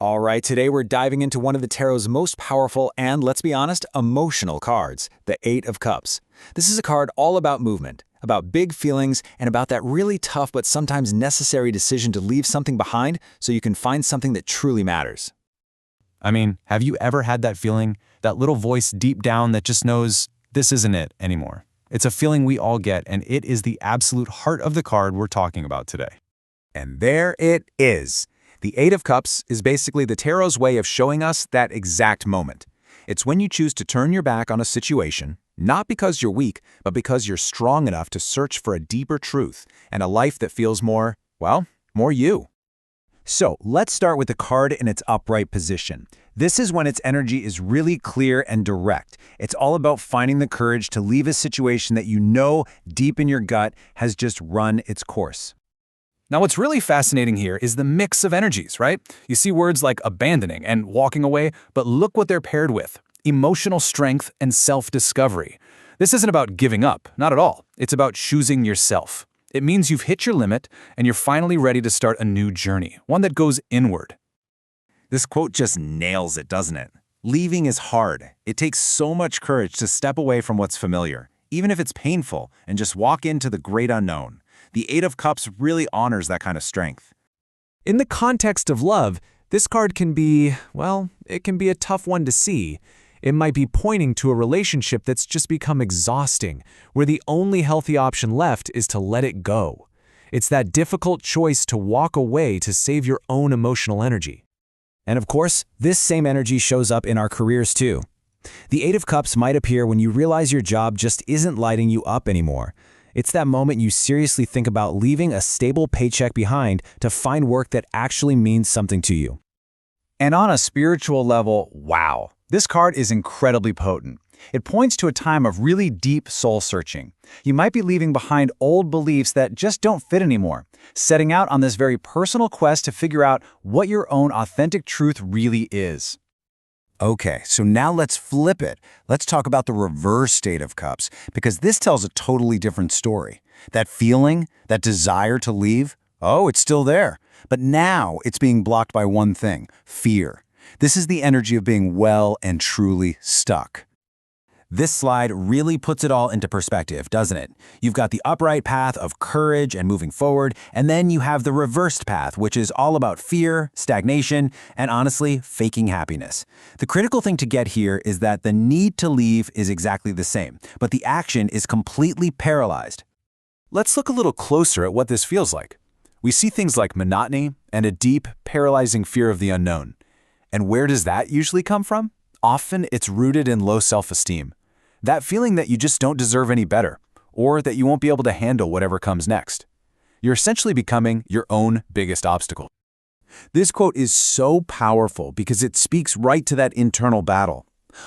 All right, today we're diving into one of the tarot's most powerful and, let's be honest, emotional cards, the Eight of Cups. This is a card all about movement, about big feelings, and about that really tough but sometimes necessary decision to leave something behind so you can find something that truly matters. I mean, have you ever had that feeling, that little voice deep down that just knows this isn't it anymore? It's a feeling we all get, and it is the absolute heart of the card we're talking about today. And there it is. The Eight of Cups is basically the tarot's way of showing us that exact moment. It's when you choose to turn your back on a situation, not because you're weak, but because you're strong enough to search for a deeper truth and a life that feels more, well, more you. So let's start with the card in its upright position. This is when its energy is really clear and direct. It's all about finding the courage to leave a situation that you know deep in your gut has just run its course. Now, what's really fascinating here is the mix of energies, right? You see words like abandoning and walking away, but look what they're paired with: emotional strength and self-discovery. This isn't about giving up, not at all. It's about choosing yourself. It means you've hit your limit and you're finally ready to start a new journey, one that goes inward. This quote just nails it, doesn't it? Leaving is hard. It takes so much courage to step away from what's familiar, even if it's painful, and just walk into the great unknown. The Eight of Cups really honors that kind of strength. In the context of love, this card can be, well, it can be a tough one to see. It might be pointing to a relationship that's just become exhausting, where the only healthy option left is to let it go. It's that difficult choice to walk away to save your own emotional energy. And of course, this same energy shows up in our careers too. The Eight of Cups might appear when you realize your job just isn't lighting you up anymore. It's that moment you seriously think about leaving a stable paycheck behind to find work that actually means something to you. And on a spiritual level, wow, this card is incredibly potent. It points to a time of really deep soul searching. You might be leaving behind old beliefs that just don't fit anymore, setting out on this very personal quest to figure out what your own authentic truth really is. Okay, so now let's flip it. Let's talk about the reverse Eight of Cups, because this tells a totally different story. That feeling, that desire to leave, oh, it's still there. But now it's being blocked by one thing: fear. This is the energy of being well and truly stuck. This slide really puts it all into perspective, doesn't it? You've got the upright path of courage and moving forward, and then you have the reversed path, which is all about fear, stagnation, and honestly, faking happiness. The critical thing to get here is that the need to leave is exactly the same, but the action is completely paralyzed. Let's look a little closer at what this feels like. We see things like monotony and a deep, paralyzing fear of the unknown. And where does that usually come from? Often it's rooted in low self-esteem. That feeling that you just don't deserve any better, or that you won't be able to handle whatever comes next. You're essentially becoming your own biggest obstacle. This quote is so powerful because it speaks right to that internal battle.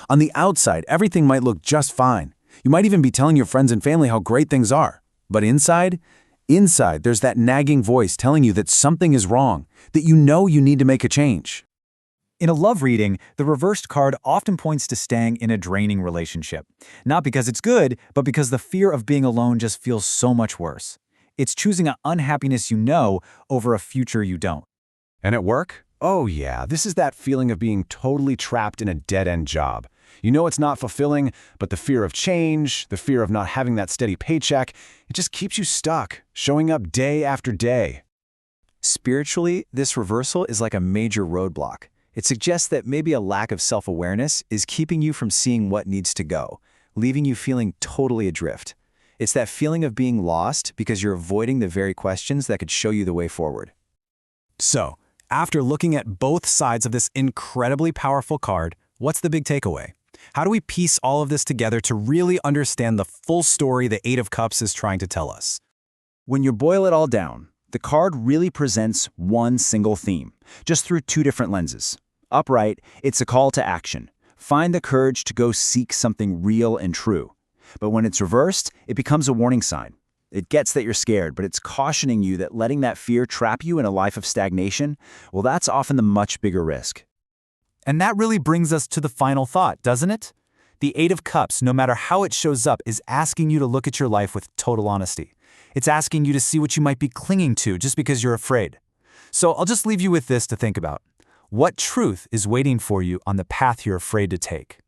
On the outside, everything might look just fine. You might even be telling your friends and family how great things are. But inside, there's that nagging voice telling you that something is wrong, that you know you need to make a change. In a love reading, the reversed card often points to staying in a draining relationship. Not because it's good, but because the fear of being alone just feels so much worse. It's choosing an unhappiness you know over a future you don't. And at work? Oh yeah, this is that feeling of being totally trapped in a dead-end job. You know it's not fulfilling, but the fear of change, the fear of not having that steady paycheck, it just keeps you stuck, showing up day after day. Spiritually, this reversal is like a major roadblock. It suggests that maybe a lack of self-awareness is keeping you from seeing what needs to go, leaving you feeling totally adrift. It's that feeling of being lost because you're avoiding the very questions that could show you the way forward. So, after looking at both sides of this incredibly powerful card, what's the big takeaway? How do we piece all of this together to really understand the full story the Eight of Cups is trying to tell us? When you boil it all down, the card really presents one single theme, just through two different lenses. Upright, it's a call to action. Find the courage to go seek something real and true. But when it's reversed, it becomes a warning sign. It gets that you're scared, but it's cautioning you that letting that fear trap you in a life of stagnation, well, that's often the much bigger risk. And that really brings us to the final thought, doesn't it? The Eight of Cups, no matter how it shows up, is asking you to look at your life with total honesty. It's asking you to see what you might be clinging to just because you're afraid. So I'll just leave you with this to think about. What truth is waiting for you on the path you're afraid to take?